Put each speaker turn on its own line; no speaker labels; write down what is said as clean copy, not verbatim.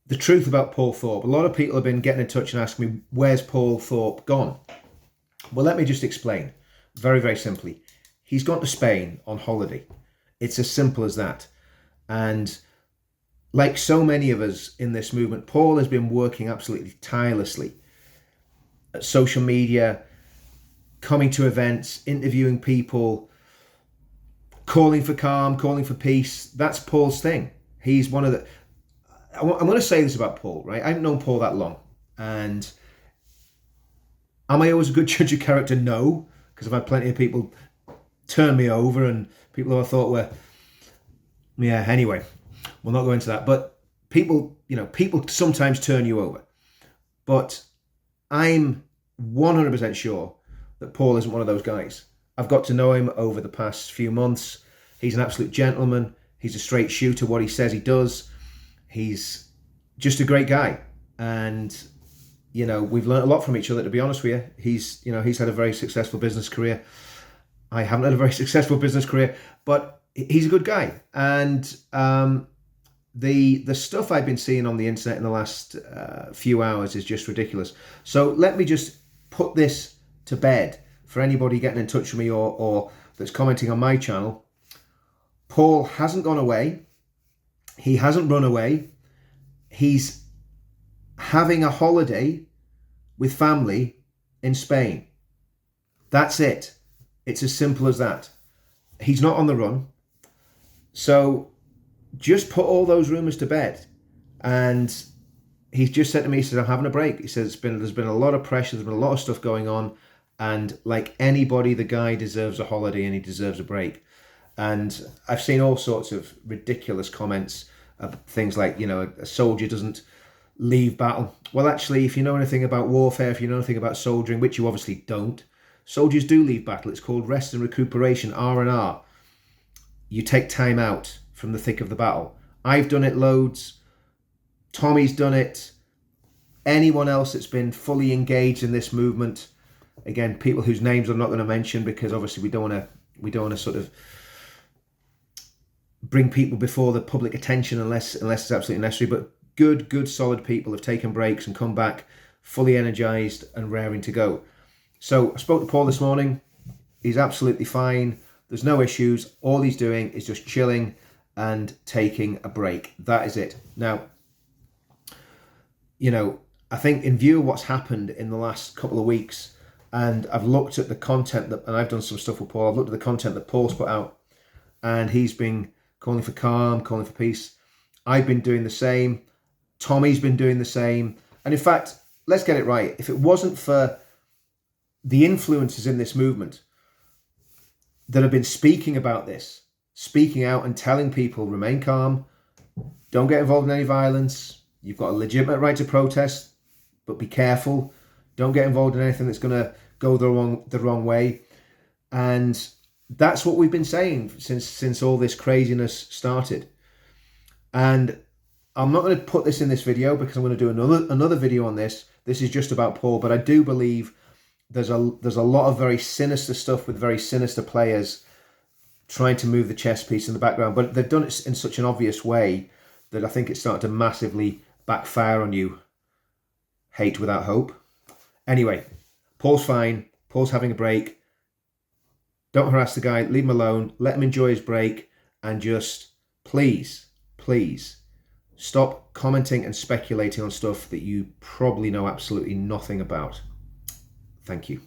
the truth about Paul Thorpe. A lot of people have been getting in touch and asking me, where's Paul Thorpe gone? Well, let me just explain very, very simply. He's gone to Spain on holiday. It's as simple as that. And like so many of us in this movement, Paul has been working absolutely tirelessly at social media, coming to events, interviewing people, calling for calm, calling for peace. That's Paul's thing. He's one of the... I'm going to say this about Paul, right? I haven't known Paul that long. And am I always a good judge of character? No, because I've had plenty of people turn me over and people who I thought were... Yeah, anyway, we'll not go into that. But people sometimes turn you over. But I'm 100% sure that Paul isn't one of those guys. I've got to know him over the past few months. He's an absolute gentleman. He's a straight shooter, what he says he does. He's just a great guy. And, we've learned a lot from each other, to be honest with you. He's had a very successful business career. I haven't had a very successful business career, but he's a good guy. And the stuff I've been seeing on the internet in the last few hours is just ridiculous. So let me just put this to bed for anybody getting in touch with me or that's commenting on my channel. Paul hasn't gone away. He hasn't run away. He's having a holiday with family in Spain. That's it. It's as simple as that. He's not on the run. So just put all those rumours to bed. And he's just said to me, he said, I'm having a break. He says, there's been a lot of pressure. There's been a lot of stuff going on. And like anybody, the guy deserves a holiday and he deserves a break. And I've seen all sorts of ridiculous comments of things like, a soldier doesn't leave battle. Well, actually, if you know anything about warfare, if you know anything about soldiering, which you obviously don't, soldiers do leave battle. It's called rest and recuperation, R&R. You take time out from the thick of the battle. I've done it loads. Tommy's done it. Anyone else that's been fully engaged in this movement, again, people whose names I'm not going to mention because obviously we don't want to sort of bring people before the public attention unless it's absolutely necessary. But good, solid people have taken breaks and come back fully energized and raring to go. So I spoke to Paul this morning. He's absolutely fine. There's no issues. All he's doing is just chilling and taking a break. That is it. Now, I think in view of what's happened in the last couple of weeks, and I've looked at the content and I've done some stuff with Paul. I've looked at the content that Paul's put out, and he's been calling for calm, calling for peace. I've been doing the same. Tommy's been doing the same. And in fact, let's get it right. If it wasn't for the influencers in this movement that have been speaking about this, speaking out and telling people, remain calm, don't get involved in any violence. You've got a legitimate right to protest, but be careful. Don't get involved in anything that's going to go the wrong way. And that's what we've been saying since all this craziness started. And I'm not going to put this in this video because I'm going to do another video on this. This is just about Paul, but I do believe there's a lot of very sinister stuff with very sinister players trying to move the chess piece in the background, but they've done it in such an obvious way that I think it's starting to massively backfire on you. Hate without hope. Anyway, Paul's fine. Paul's having a break. Don't harass the guy. Leave him alone. Let him enjoy his break. And just, please, stop commenting and speculating on stuff that you probably know absolutely nothing about. Thank you.